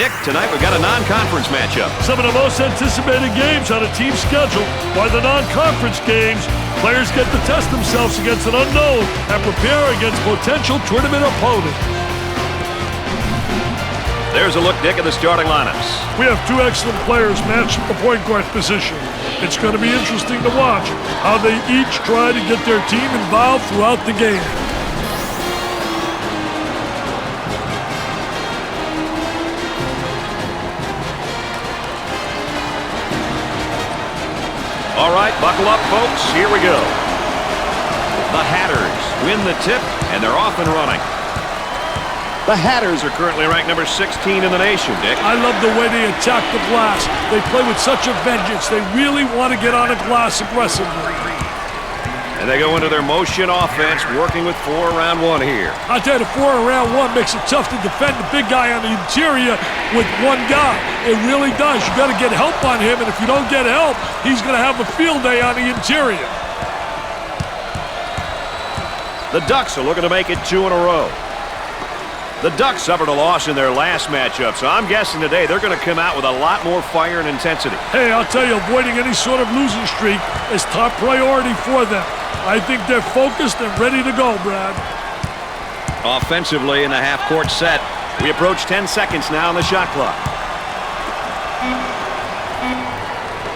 Dick, tonight we've got a non-conference matchup. Some of the most anticipated games on a team schedule are the non-conference games. Players get to test themselves against an unknown and prepare against potential tournament opponents. There's a look, Dick, at the starting lineups. We have two excellent players matched at the point guard position. It's going to be interesting to watch how they each try to get their team involved throughout the game. All right, buckle up, folks. Here we go. The Hatters win the tip, and they're off and running. The Hatters are currently ranked number 16 in the nation, Dick. I love the way they attack the glass. They play with such a vengeance. They really want to get on the glass aggressively. And they go into their motion offense, working with 4 around 1 here. I tell you, the 4 around 1 makes it tough to defend the big guy on the interior with one guy. It really does. You got to get help on him, and if you don't get help, he's going to have a field day on the interior. The Ducks are looking to make it 2 in a row. The Ducks suffered a loss in their last matchup, so I'm guessing today they're going to come out with a lot more fire and intensity. Hey, I'll tell you, avoiding any sort of losing streak is top priority for them. I think they're focused and ready to go, Brad. Offensively in the half-court set, we approach 10 seconds now on the shot clock.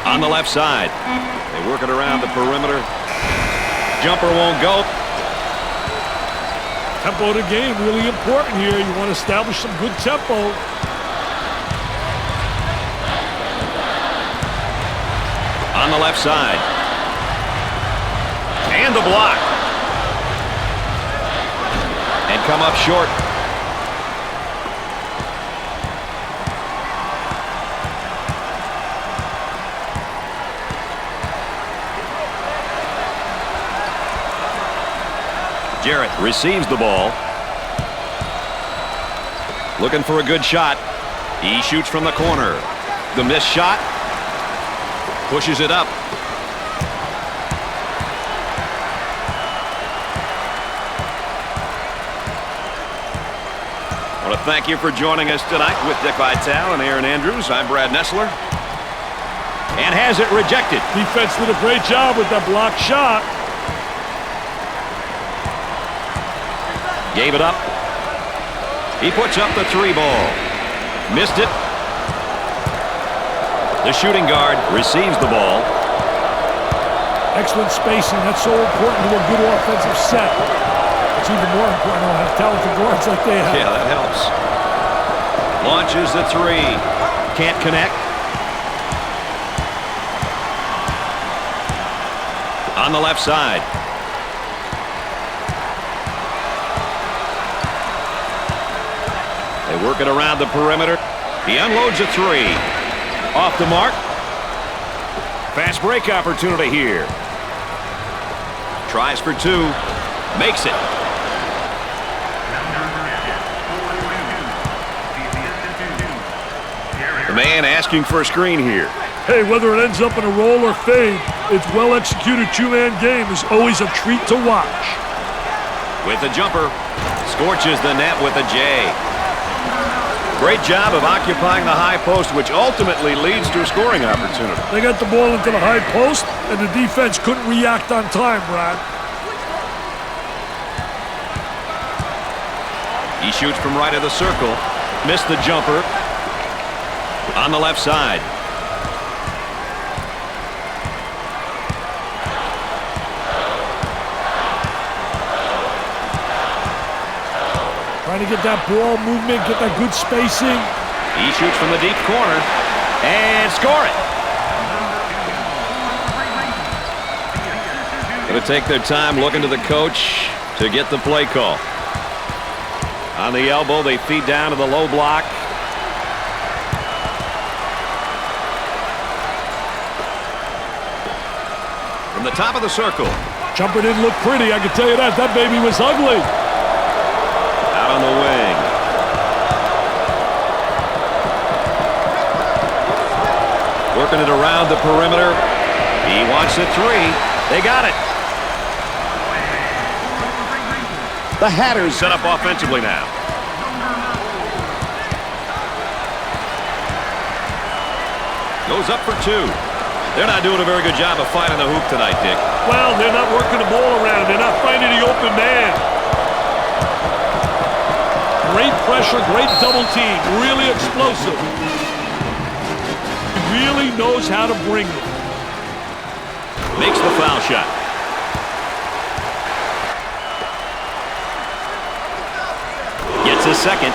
On the left side, they work it around the perimeter. Jumper won't go. Tempo of the game, really important here. You want to establish some good tempo. On the left side. And the block. And come up short. Jarrett receives the ball. Looking for a good shot. He shoots from the corner. The missed shot. Pushes it up. I want to thank you for joining us tonight with Dick Vitale and Aaron Andrews. I'm Brad Nessler. And has it rejected. Defense did a great job with that block shot. Gave it up. He puts up the 3 ball. Missed it. The shooting guard receives the ball. Excellent spacing. That's so important to a good offensive set. It's even more important to have talented guards like they have. Yeah, that helps. Launches the 3. Can't connect. On the left side. They work it around the perimeter. He unloads a 3. Off the mark. Fast break opportunity here. Tries for 2. Makes it. The man asking for a screen here. Hey, whether it ends up in a roll or fade, its well-executed 2-man game is always a treat to watch. With the jumper. Scorches the net with a J. Great job of occupying the high post, which ultimately leads to a scoring opportunity. They got the ball into the high post, and the defense couldn't react on time, Brad. He shoots from right of the circle. Missed the jumper. On the left side. Trying to get that ball movement, get that good spacing. He shoots from the deep corner and score it. Going to take their time looking to the coach to get the play call. On the elbow, they feed down to the low block. From the top of the circle. Jumper didn't look pretty, I can tell you that. That baby was ugly. Out on the wing. Working it around the perimeter. He wants the 3. They got it. The Hatters set up offensively now. Goes up for 2. They're not doing a very good job of finding the hoop tonight, Dick. Well, they're not working the ball around. They're not finding the open man. Great pressure, great double team. Really explosive. He really knows how to bring it. Makes the foul shot. Gets his second.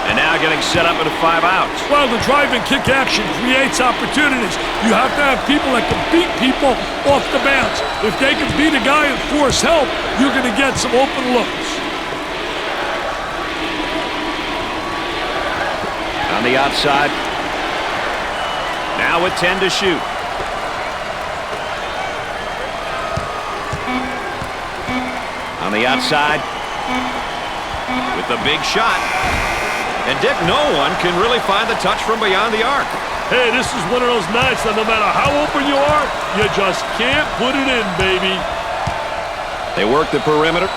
And now getting set up at 5 outs. Well, the drive and kick action creates opportunities. You have to have people that can beat people off the bounce. If they can beat a guy and force help, you're going to get some open looks. On the outside. Now with 10 to shoot. On the outside. With the big shot. And Dick, no one can really find the touch from beyond the arc. Hey, this is one of those nights that no matter how open you are, you just can't put it in, baby. They work the perimeter.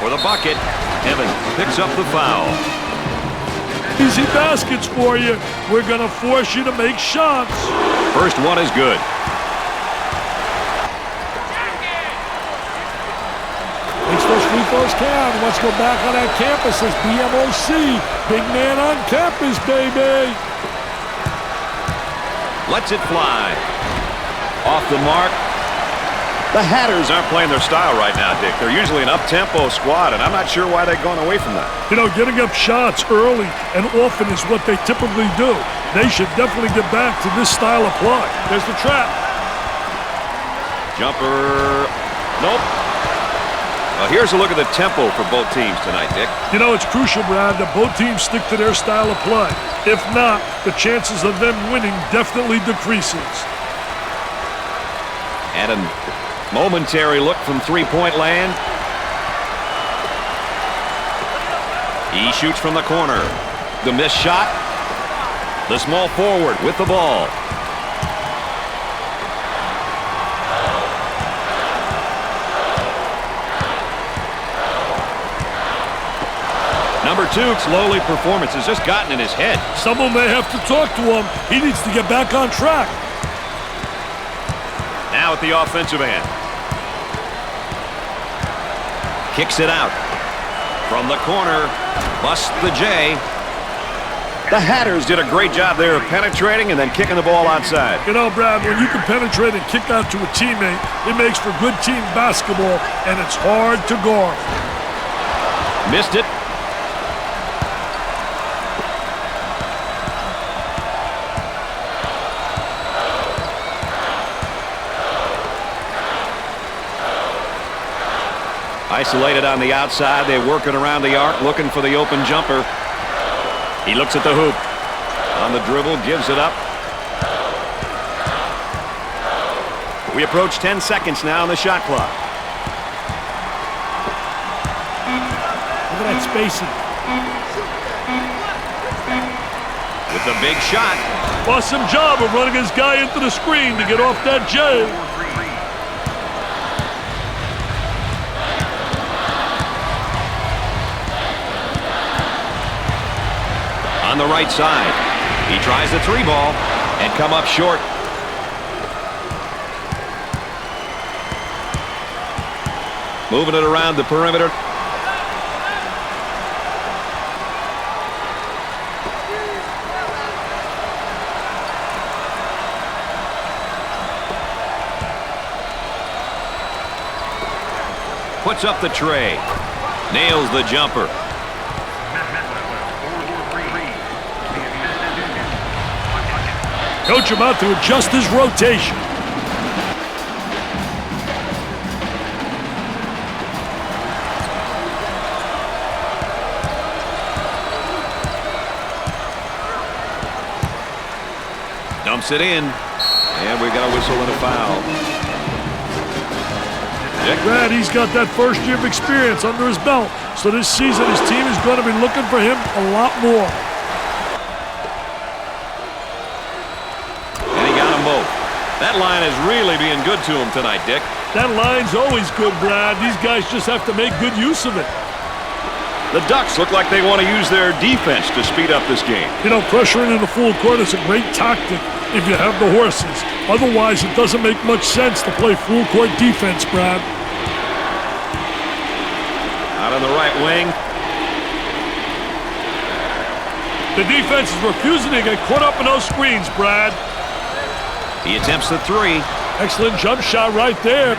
For the bucket, Evans picks up the foul. Easy baskets for you. We're going to force you to make shots. First one is good. Makes those free throws count. Let's go back on that campus as BMOC. Big man on campus, baby. Lets it fly. Off the mark. The Hatters aren't playing their style right now, Dick. They're usually an up-tempo squad, and I'm not sure why they've gone away from that. You know, getting up shots early and often is what they typically do. They should definitely get back to this style of play. There's the trap. Jumper. Nope. Well, here's a look at the tempo for both teams tonight, Dick. You know, it's crucial, Brad, that both teams stick to their style of play. If not, the chances of them winning definitely decreases. And a momentary look from three-point land. He shoots from the corner. The missed shot. The small forward with the ball. Number 2, slowly performance has just gotten in his head. Someone may have to talk to him. He needs to get back on track. Now at the offensive end. Kicks it out. From the corner, busts the J. The Hatters did a great job there of penetrating and then kicking the ball outside. You know, Brad, when you can penetrate and kick out to a teammate, it makes for good team basketball, and it's hard to guard. Missed it. Isolated on the outside. They're working around the arc, looking for the open jumper. He looks at the hoop. On the dribble, gives it up. We approach 10 seconds now on the shot clock. Look at that spacing. With the big shot. Awesome job of running his guy into the screen to get off that J. On the right side. He tries the 3-ball and come up short. Moving it around the perimeter. Puts up the tray. Nails the jumper. Coach about to adjust his rotation. Dumps it in. And we got a whistle and a foul. Brad, he's got that first year of experience under his belt. So this season, his team is going to be looking for him a lot more. That line is really being good to him tonight, Dick. That line's always good, Brad. These guys just have to make good use of it. The Ducks look like they want to use their defense to speed up this game. You know, pressuring in the full court is a great tactic if you have the horses. Otherwise, it doesn't make much sense to play full court defense, Brad. Out on the right wing. The defense is refusing to get caught up in those screens, Brad. He attempts the three. Excellent jump shot right there.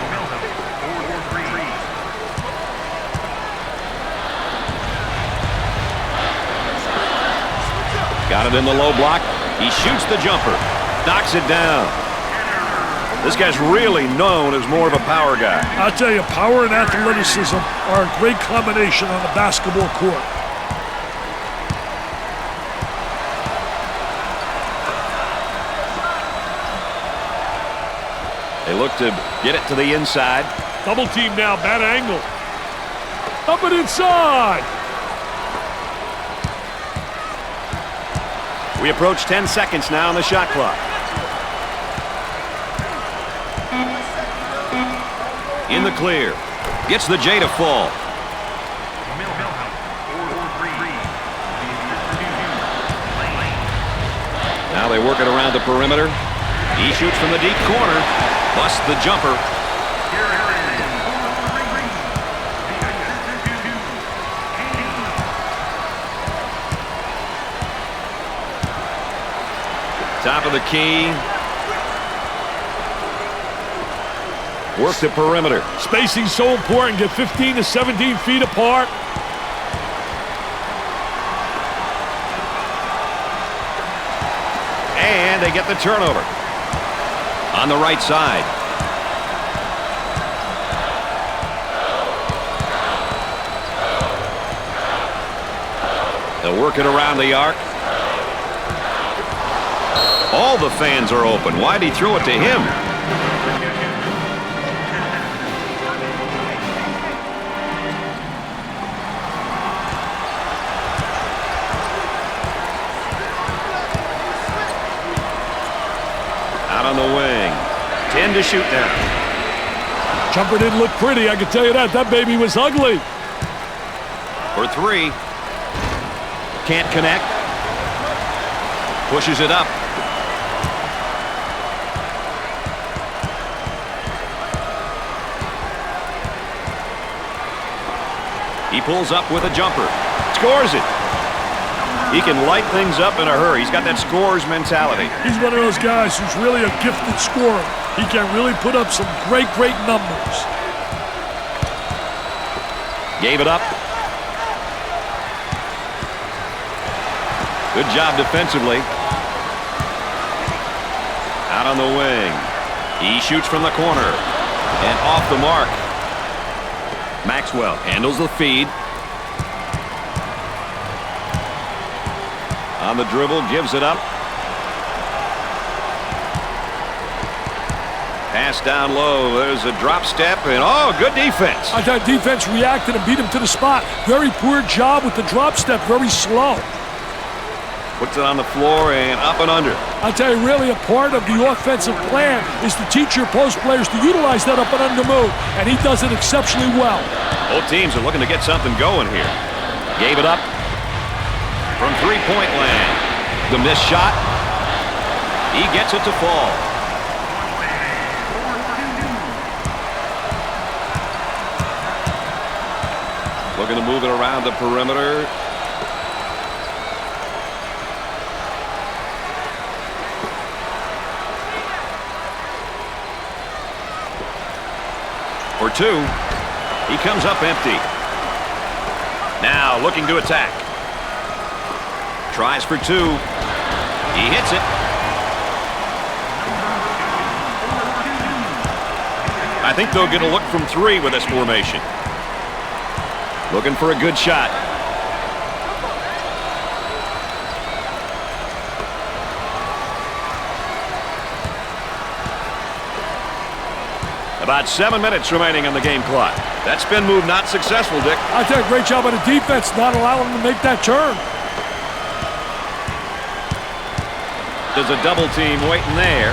Got it in the low block. He shoots the jumper. Knocks it down. This guy's really known as more of a power guy. I'll tell you, power and athleticism are a great combination on the basketball court. They look to get it to the inside. Double team now, bad angle. Up and inside. We approach 10 seconds now on the shot clock. In the clear. Gets the J to fall. Now they work it around the perimeter. He shoots from the deep corner. Busts the jumper. Top of the key. Work the perimeter. Spacing's so important. Get 15 to 17 feet apart. And they get the turnover. On the right side. They'll work it around the arc. All the fans are open. Why'd he throw it to him? Out on the wing. 10 to shoot now. Jumper didn't look pretty, I can tell you that. That baby was ugly. For three. Can't connect. Pushes it up. He pulls up with a jumper. Scores it. He can light things up in a hurry. He's got that scorer's mentality. He's one of those guys who's really a gifted scorer. He can really put up some great numbers. Gave it up. Good job defensively. Out on the wing. He shoots from the corner. And off the mark. Maxwell handles the feed. On the dribble, gives it up. Pass down low. There's a drop step, and oh, good defense. I thought defense reacted and beat him to the spot. Very poor job with the drop step, very slow. Puts it on the floor and up and under. I tell you, really a part of the offensive plan is to teach your post players to utilize that up and under move, and he does it exceptionally well. Both teams are looking to get something going here. Gave it up from three-point land. The missed shot. He gets it to fall. Looking to move it around the perimeter. For two. He comes up empty. Now looking to attack. Tries for two. He hits it. I think they'll get a look from three with this formation. Looking for a good shot. About 7 minutes remaining on the game clock. That spin move not successful, Dick. I tell you, great job on the defense, not allowing him to make that turn. There's a double team waiting there.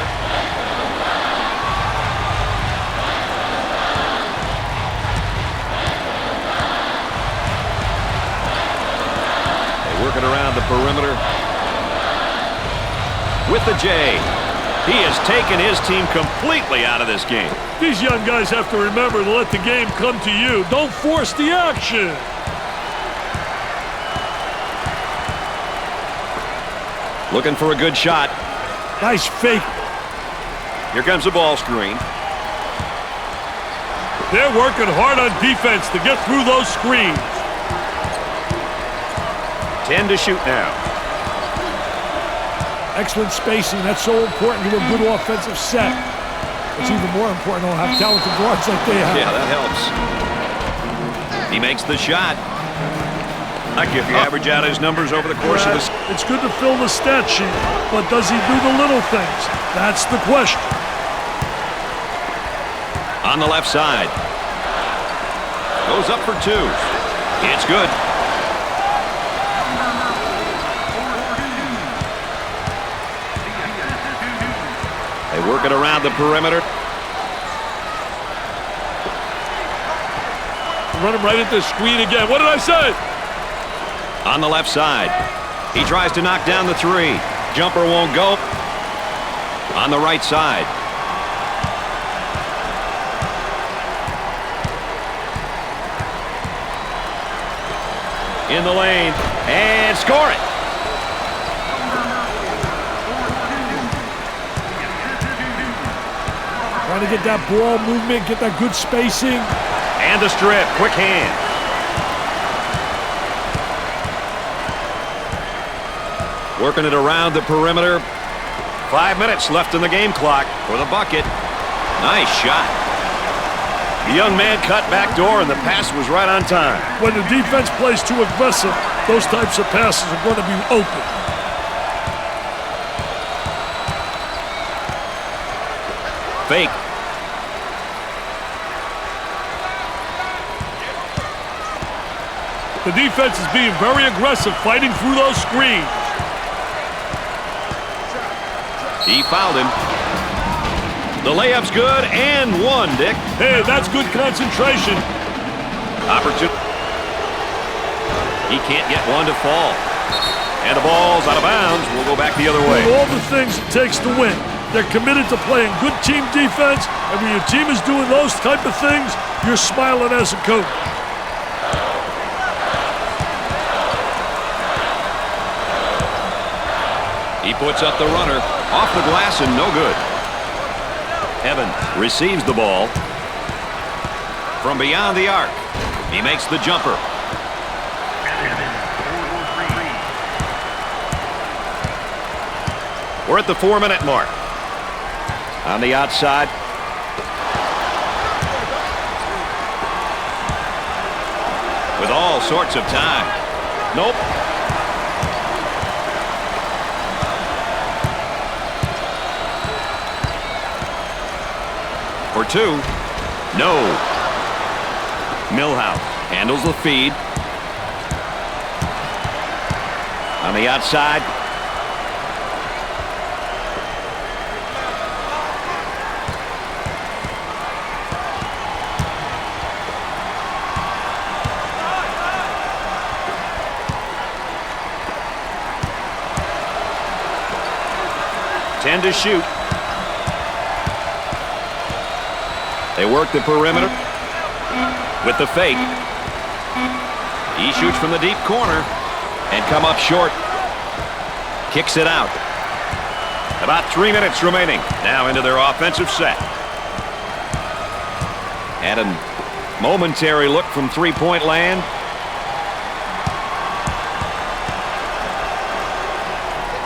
perimeter. With the J. He has taken his team completely out of this game. These young guys have to remember to let the game come to you. Don't force the action. Looking for a good shot. Nice fake. Here comes the ball screen. They're working hard on defense to get through those screens. 10 to shoot now. Excellent spacing. That's so important to a good offensive set. It's even more important to have talented guards like they have. Yeah, that helps. He makes the shot. Like if you average out his numbers over the course of this. It's good to fill the stat sheet, but does he do the little things? That's the question. On the left side. Goes up for two. It's good. They work it around the perimeter. Run him right into the screen again. What did I say? On the left side. He tries to knock down the three. Jumper won't go. On the right side. In the lane. And score it. Trying to get that ball movement, get that good spacing. And the strip. Quick hand. Working it around the perimeter. 5 minutes left in the game clock for the bucket. Nice shot. The young man cut back door, and the pass was right on time. When the defense plays too aggressive, those types of passes are going to be open. Fake. The defense is being very aggressive, fighting through those screens. He fouled him. The layup's good, and one, Dick. Hey, that's good concentration. Opportunity. He can't get one to fall. And the ball's out of bounds. We'll go back the other way. All the things it takes to win. They're committed to playing good team defense, and when your team is doing those type of things, you're smiling as a coach. He puts up the runner. Off the glass and no good. Evans receives the ball. From beyond the arc. He makes the jumper. We're at the 4-minute mark. On the outside. With all sorts of time. Nope. For two. No. Millhouse handles the feed. On the outside. Ten to shoot. They work the perimeter with the fake. He shoots from the deep corner and come up short. Kicks it out. About 3 minutes remaining. Now into their offensive set. And a momentary look from three-point land.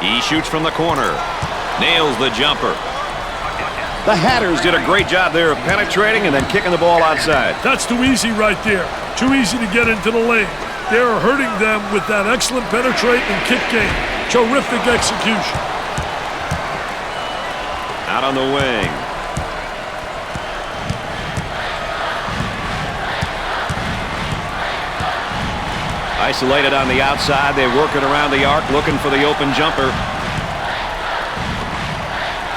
He shoots from the corner. Nails the jumper. The Hatters did a great job there of penetrating and then kicking the ball outside. That's too easy right there. Too easy to get into the lane. They're hurting them with that excellent penetrate and kick game. Terrific execution. Out on the wing. Isolated on the outside. They work it around the arc looking for the open jumper.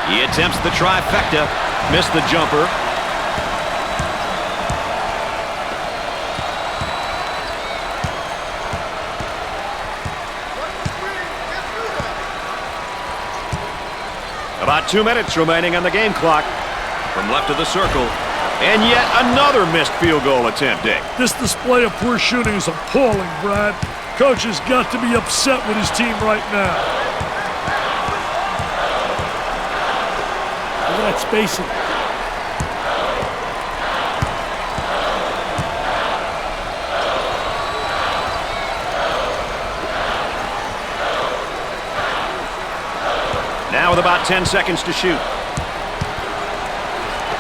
He attempts the trifecta. Missed the jumper. About 2 minutes remaining on the game clock. From left of the circle. And yet another missed field goal attempt, Dick. This display of poor shooting is appalling, Brad. Coach has got to be upset with his team right now. Look at that spacing. Now with about 10 seconds to shoot.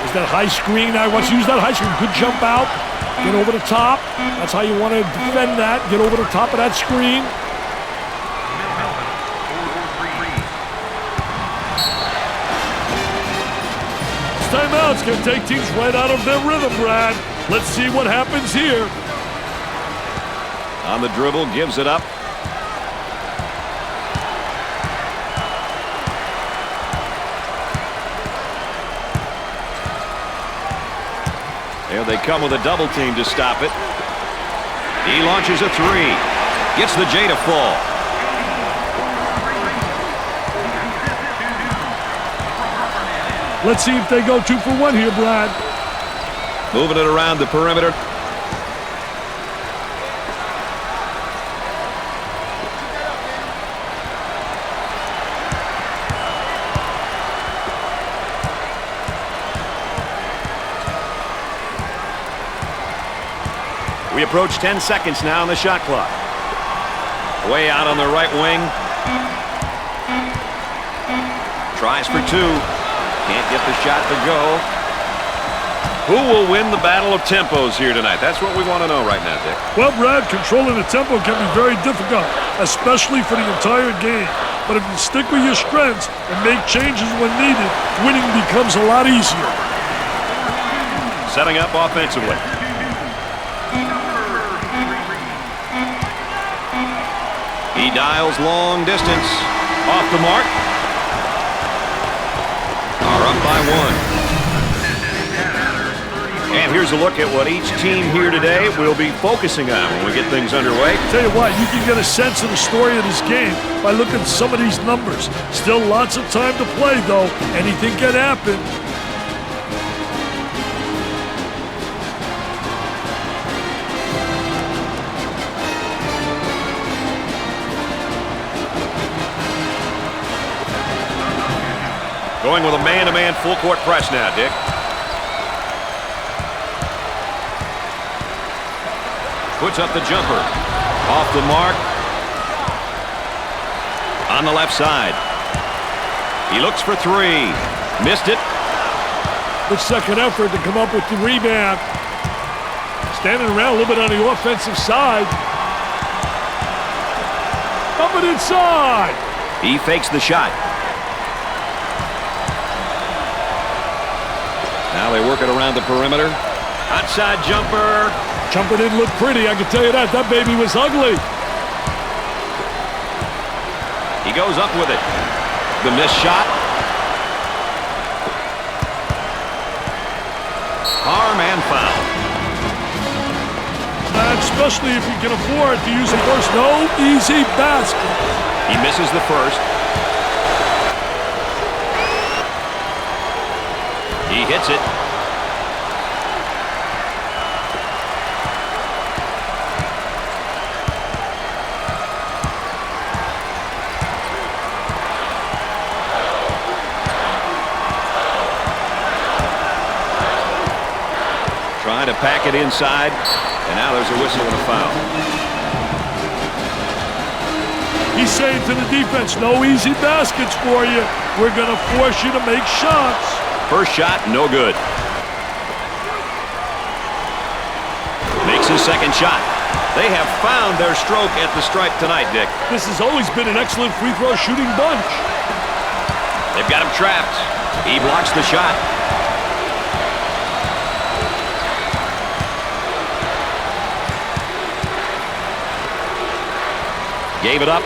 Is that high screen? I want to use that high screen. Good jump out. Get over the top. That's how you want to defend that. Get over the top of that screen. This timeout's going to take teams right out of their rhythm, Brad. Let's see what happens here. On the dribble, gives it up. There they come with a double team to stop it. He launches a three. Gets the J to fall. Let's see if they go 2 for 1 here, Brad. Moving it around the perimeter. We approach 10 seconds now on the shot clock. Way out on the right wing. Tries for 2. Can't get the shot to go. Who will win the battle of tempos here tonight? That's what we want to know right now, Dick. Well, Brad, controlling the tempo can be very difficult, especially for the entire game. But if you stick with your strengths and make changes when needed, winning becomes a lot easier. Setting up offensively. He dials long distance. Off the mark. Are up by 1. And here's a look at what each team here today will be focusing on when we get things underway. Tell you what, you can get a sense of the story of this game by looking at some of these numbers. Still lots of time to play, though. Anything can happen. Going with a man-to-man full-court press now, Dick. Puts up the jumper. Off the mark. On the left side. He looks for 3. Missed it. Good second effort to come up with the rebound. Standing around a little bit on the offensive side. Up and inside. He fakes the shot. Now they work it around the perimeter. Outside jumper. Jumper didn't look pretty, I can tell you that. That baby was ugly. He goes up with it. The missed shot. Harm and foul. Especially if you can afford to use the first no easy basket. He misses the first. He hits it. Trying to pack it inside, and now there's a whistle and a foul. He's saying to the defense, no easy baskets for you. We're going to force you to make shots. First shot, no good. Makes his second shot. They have found their stroke at the stripe tonight, Dick. This has always been an excellent free throw shooting bunch. They've got him trapped. He blocks the shot. Gave it up.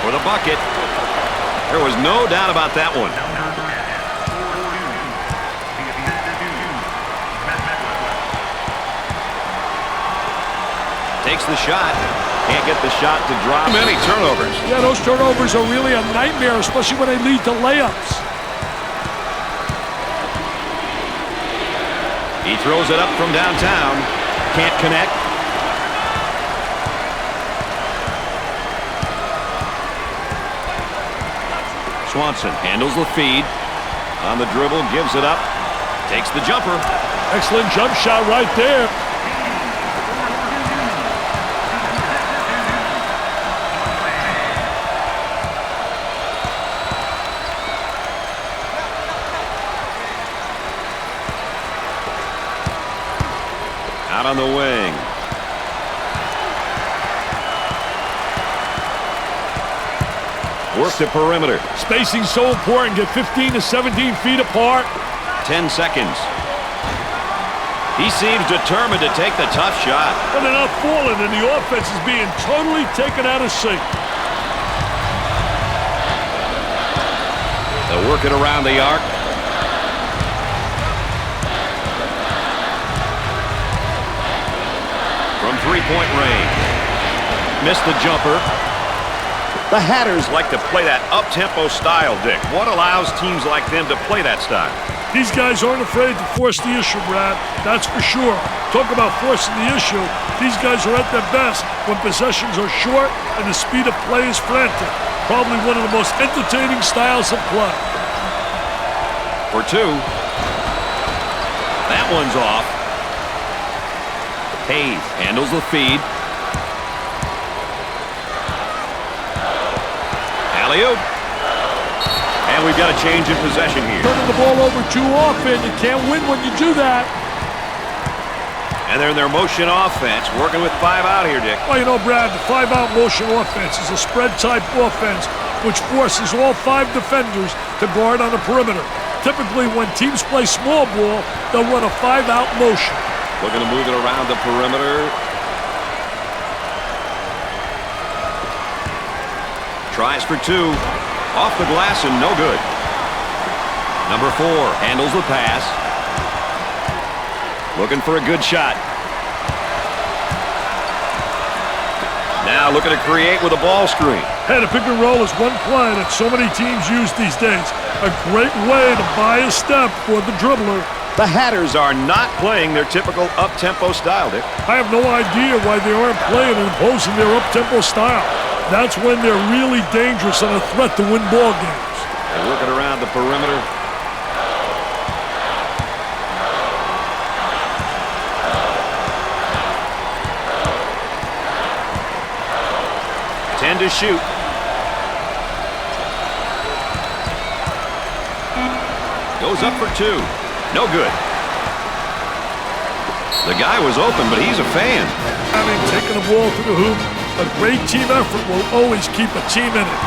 For the bucket. There was no doubt about that one. Takes the shot. Can't get the shot to drop. Many turnovers. Yeah, those turnovers are really a nightmare, especially when they lead to layups. He throws it up from downtown. Can't connect. Swanson handles the feed. On the dribble, gives it up. Takes the jumper. Excellent jump shot right there. Out on the wing. Work the perimeter. Spacing's so important. Get 15 to 17 feet apart. 10 seconds. He seems determined to take the tough shot. But they're not falling, and the offense is being totally taken out of sync. They'll work it around the arc. From three-point range. Missed the jumper. The Hatters like to play that up-tempo style, Dick. What allows teams like them to play that style? These guys aren't afraid to force the issue, Brad. That's for sure. Talk about forcing the issue. These guys are at their best when possessions are short and the speed of play is frantic. Probably one of the most entertaining styles of play. For two. That one's off. Hayes handles the feed. Alley-oop. And we've got a change in possession here. Turning the ball over too often. You can't win when you do that. And they're in their motion offense, working with 5 out here, Dick. Well, you know, Brad, the 5-out motion offense is a spread-type offense which forces all 5 defenders to guard on the perimeter. Typically, when teams play small ball, they'll run a 5-out motion. Looking to move it around the perimeter. Tries for 2. Off the glass and no good. Number 4 handles the pass. Looking for a good shot. Now looking to create with a ball screen. Hey, the pick and roll is one play that so many teams use these days. A great way to buy a step for the dribbler. The Hatters are not playing their typical up-tempo style, Dick. I have no idea why they aren't playing and imposing their up-tempo style. That's when they're really dangerous and a threat to win ball games. They're working around the perimeter. To shoot. Goes up for 2. No good. The guy was open, but he's a fan. Having taken the ball to the hoop, a great team effort will always keep a team in it.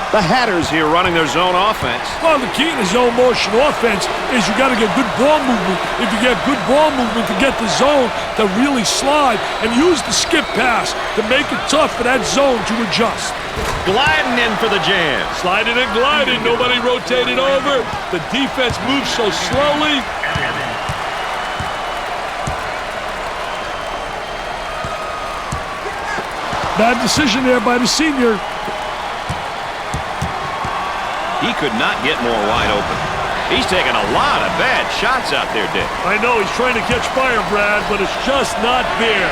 The Hatters here running their zone offense. Well, the key to zone motion offense is you got to get good ball movement. If you get good ball movement to get the zone to really slide and use the skip pass to make it tough for that zone to adjust. Gliding in for the jam. Sliding and gliding. Nobody rotated over. The defense moves so slowly. Bad decision there by the senior. He could not get more wide open. He's taking a lot of bad shots out there, Dick. I know, he's trying to catch fire, Brad, but it's just not there.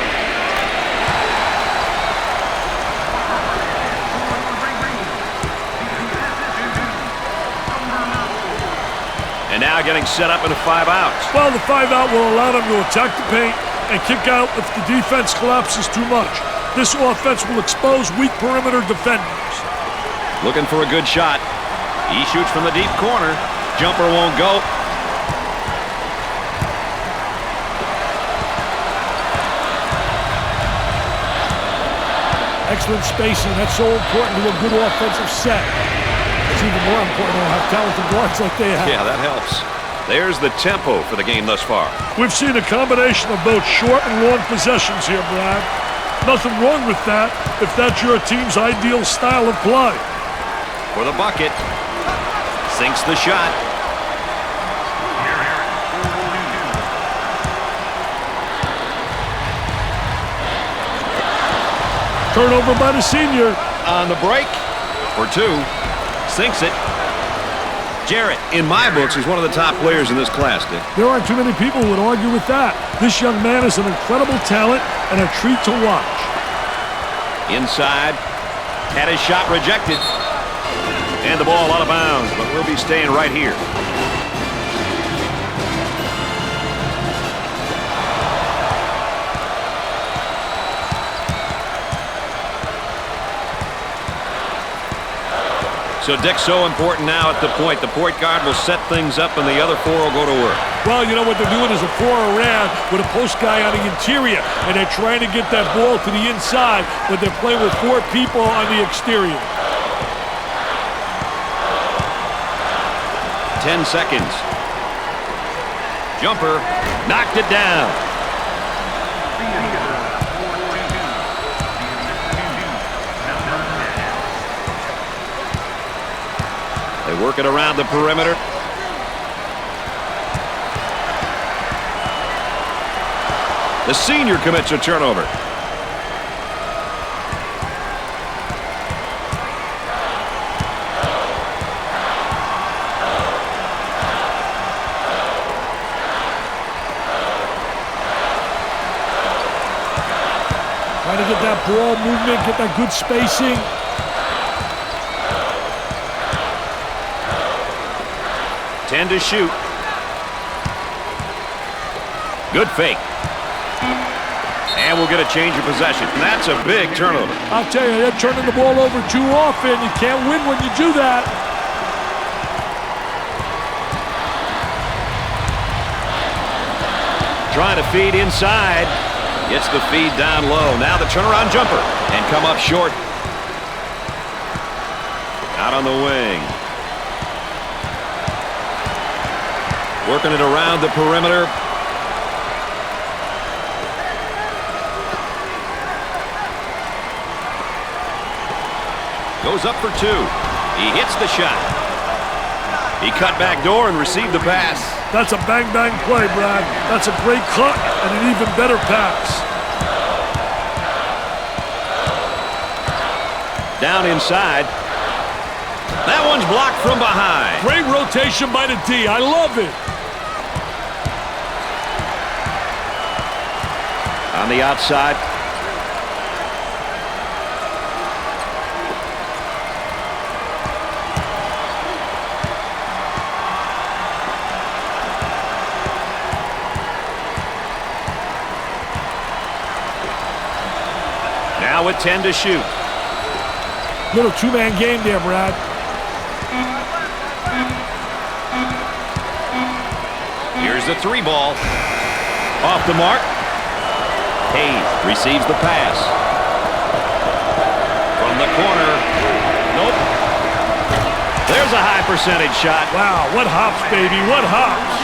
And now getting set up in a 5 outs. Well, the 5 out will allow them to attack the paint and kick out if the defense collapses too much. This offense will expose weak perimeter defenders. Looking for a good shot. He shoots from the deep corner. Jumper won't go. Excellent spacing. That's so important to a good offensive set. It's even more important to have talented guards like they have. Yeah, that helps. There's the tempo for the game thus far. We've seen a combination of both short and long possessions here, Brad. Nothing wrong with that if that's your team's ideal style of play. For the bucket. Sinks the shot. Turnover by the senior. On the break for 2. Sinks it. Jarrett, in my books, he's one of the top players in this class, Dick. There aren't too many people who would argue with that. This young man is an incredible talent and a treat to watch. Inside. Had his shot rejected. And the ball out of bounds, but we'll be staying right here. So, Dick, so important now at the point. The point guard will set things up, and the other 4 will go to work. Well, you know what they're doing is a 4 around with a post guy on the interior, and they're trying to get that ball to the inside, but they're playing with 4 people on the exterior. 10 seconds. Jumper. Knocked it down. They work it around the perimeter. The senior commits a turnover. Trying to get that ball movement, get that good spacing. Ten to shoot. Good fake. And we'll get a change of possession. That's a big turnover. I'll tell you, they're turning the ball over too often. You can't win when you do that. Trying to feed inside. Gets the feed down low. Now the turnaround jumper. And come up short. Out on the wing. Working it around the perimeter. Goes up for 2. He hits the shot. He cut back door and received the pass. That's a bang-bang play, Brad. That's a great cut and an even better pass. Down inside. That one's blocked from behind. Great rotation by the D. I love it. On the outside. Now with 10 to shoot. Little 2-man game there, Brad. Here's the 3 ball. Off the mark. Hayes receives the pass. From the corner. Nope. There's a high percentage shot. Wow, what hops, baby, what hops.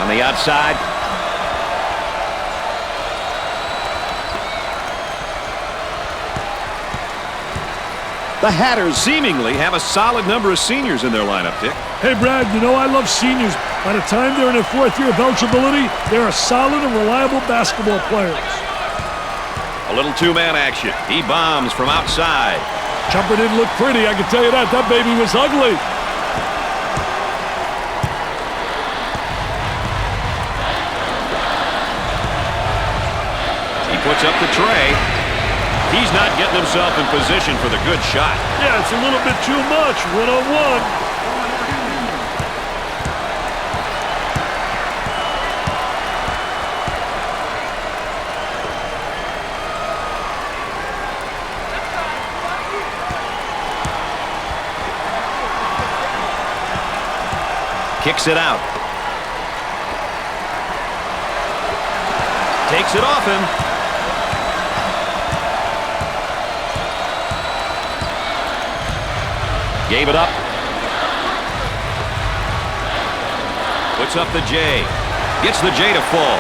On the outside. The Hatters seemingly have a solid number of seniors in their lineup, Dick. Hey, Brad, you know I love seniors. By the time they're in their 4th year of eligibility, they're solid and reliable basketball players. A little 2-man action. He bombs from outside. Jumper didn't look pretty, I can tell you that. That baby was ugly. He puts up the tray. He's not getting himself in position for the good shot. Yeah, it's a little bit too much. 1-on-1. Kicks it out. Takes it off him. Gave it up. Puts up the J. Gets the J to fall.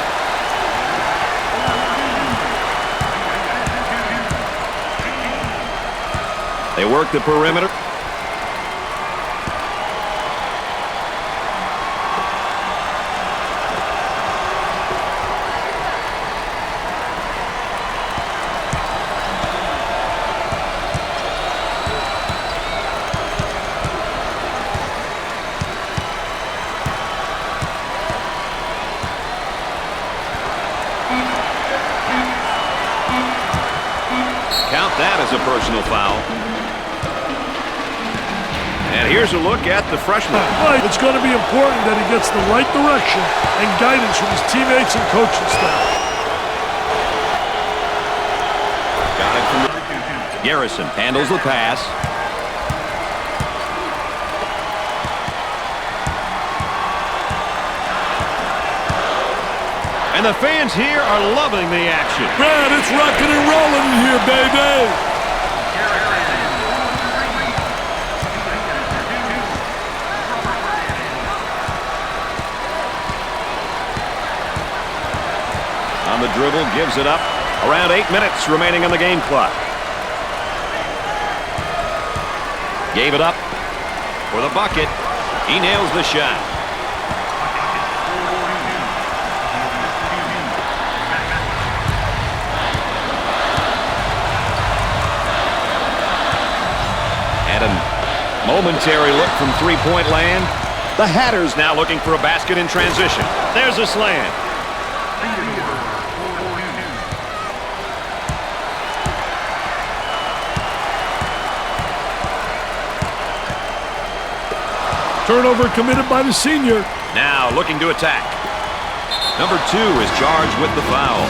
They work the perimeter. that as a personal foul. And here's a look at the freshman. It's going to be important that he gets the right direction and guidance from his teammates and coaching staff. Got it from Garrison. Handles the pass. And the fans here are loving the action. Brad, it's rocking and rolling in here, baby. On the dribble, gives it up. Around 8 minutes remaining on the game clock. Gave it up for the bucket. He nails the shot. And a momentary look from three-point land. The Hatters now looking for a basket in transition. There's a slam. Turnover committed by the senior. Now looking to attack. Number 2 is charged with the foul.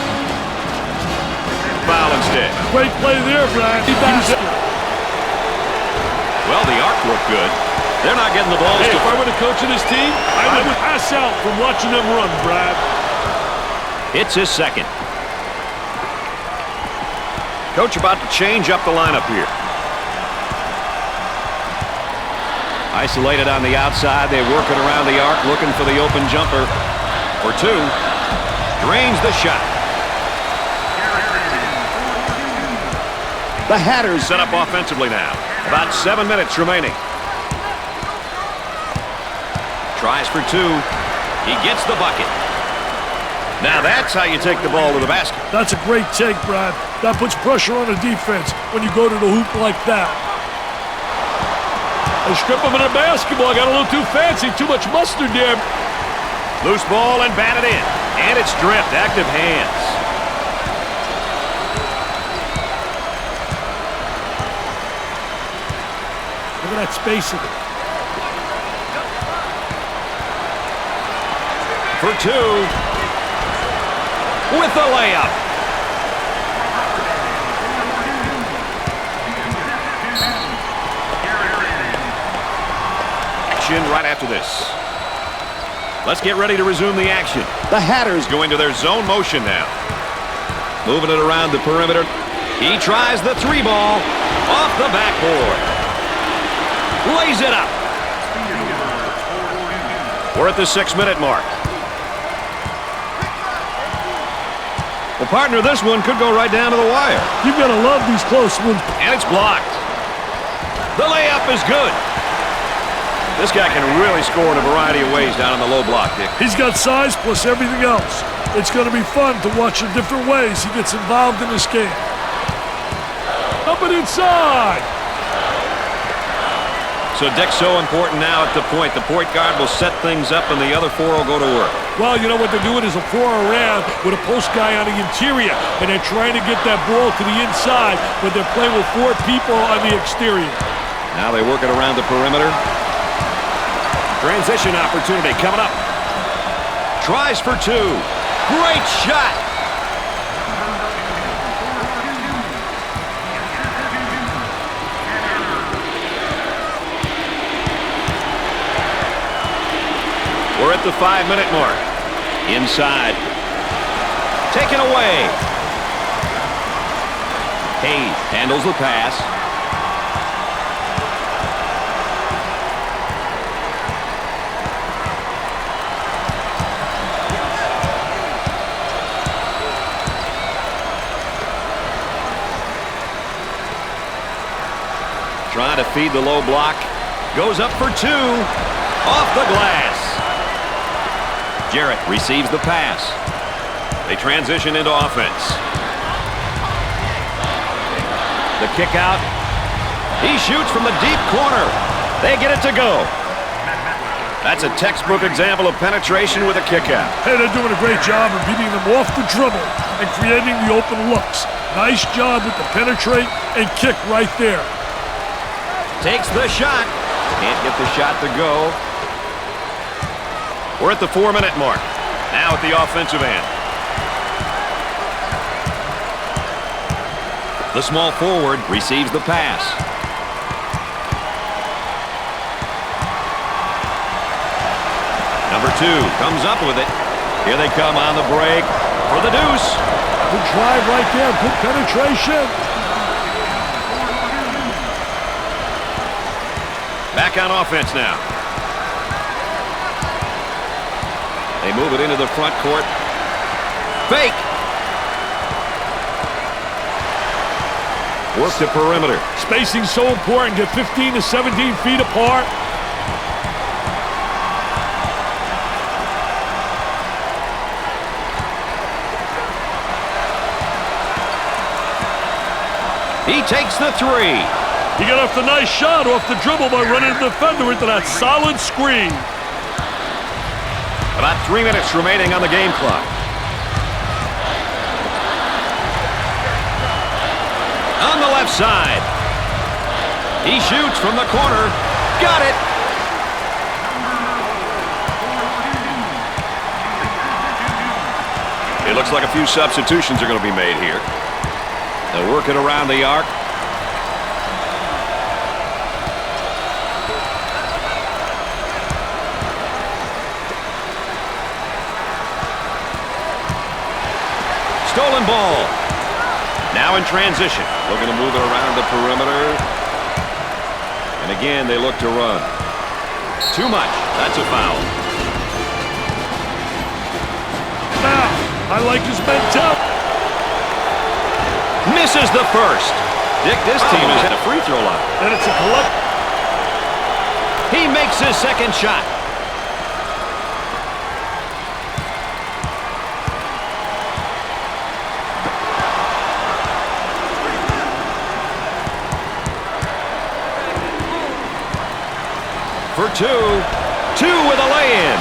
Foul instead. Great play there, Brad. Well, the arc looked good. They're not getting the balls. Hey, if I were the coach of this team, I would pass out from watching them run, Brad. It's his second. Coach about to change up the lineup here. Isolated on the outside. They work it around the arc, looking for the open jumper. For 2. Drains the shot. The Hatters set up offensively now. About 7 minutes remaining. Tries for 2. He gets the bucket. Now that's how you take the ball to the basket. That's a great take, Brad. That puts pressure on the defense when you go to the hoop like that. I strip him in a basketball. Got a little too fancy. Too much mustard there. Loose ball and batted in. And it's stripped. Active hands. Look at that spacing. For 2. With the layup. Right after this. Let's get ready to resume the action. The Hatters going to their zone motion now. Moving it around the perimeter. He tries the 3-ball off the backboard. Lays it up. We're at the 6-minute mark. Well, partner, this one could go right down to the wire. You've got to love these close ones. And it's blocked. The layup is good. This guy can really score in a variety of ways down in the low block, Dick. He's got size plus everything else. It's going to be fun to watch the different ways he gets involved in this game. Up and inside. So Dick's so important now at the point. The point guard will set things up and the other 4 will go to work. Well, you know what they're doing is a 4 around with a post guy on the interior. And they're trying to get that ball to the inside, but they're playing with 4 people on the exterior. Now they work it around the perimeter. Transition opportunity coming up. Tries for 2. Great shot. We're at the 5-minute mark. Inside. Taken away. Hayes handles the pass. Trying to feed the low block. Goes up for 2. Off the glass. Jarrett receives the pass. They transition into offense. The kick out. He shoots from the deep corner. They get it to go. That's a textbook example of penetration with a kick out. Hey, they're doing a great job of beating them off the dribble and creating the open looks. Nice job with the penetrate and kick right there. Takes the shot. Can't get the shot to go. We're at the 4-minute mark. Now at the offensive end. The small forward receives the pass. Number 2 comes up with it. Here they come on the break for the deuce. Good drive right there. Good penetration. Back on offense now. They move it into the front court. Fake. Work the perimeter. Spacing so important. Get 15 to 17 feet apart. He takes the 3. He got off the nice shot off the dribble by running the defender into that solid screen. About 3 minutes remaining on the game clock. On the left side. He shoots from the corner. Got it. It looks like a few substitutions are going to be made here. They'll work it around the arc. Stolen ball. Now in transition. Looking to move it around the perimeter. And again, they look to run. Too much. That's a foul. Now, I like his mentality. Misses the first. Dick, this team has had a free throw line. And it's a collect. He makes his second shot. For 2. 2 with a lay-in.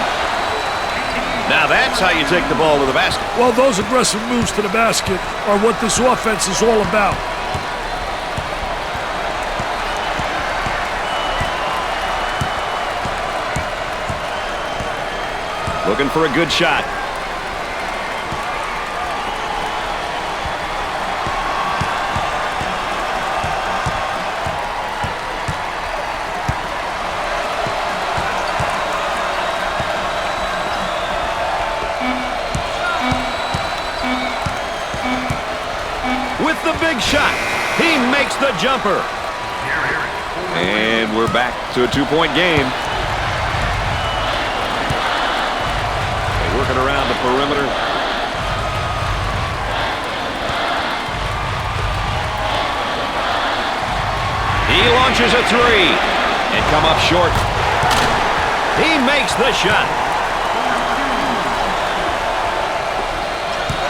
Now that's how you take the ball to the basket. Well, those aggressive moves to the basket are what this offense is all about. Looking for a good shot. With the big shot, he makes the jumper. And we're back to a 2-point game. They work it around the perimeter. He launches a 3 and come up short. He makes the shot.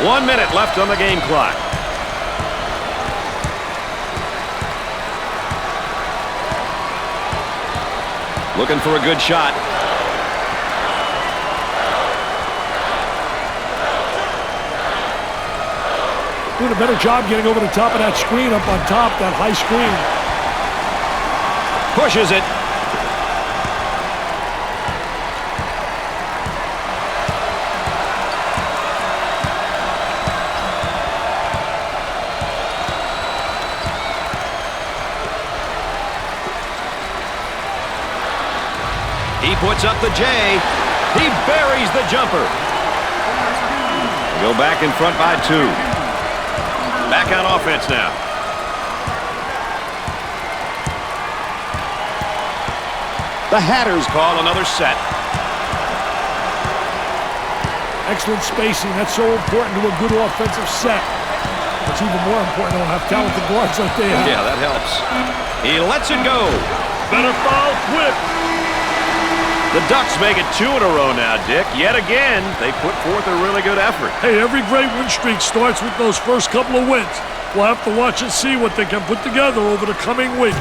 1 minute left on the game clock. Looking for a good shot. Doing a better job getting over the top of that screen, up on top, that high screen. Pushes it. He puts up the J. He buries the jumper. Go back in front by 2. Back on offense now. The Hatters call another set. Excellent spacing. That's so important to a good offensive set. It's even more important to have talented guards like they have. Yeah, that helps. He lets it go. Better foul quick. The Ducks make it 2 in a row now, Dick. Yet again, they put forth a really good effort. Hey, every great win streak starts with those first couple of wins. We'll have to watch and see what they can put together over the coming weeks.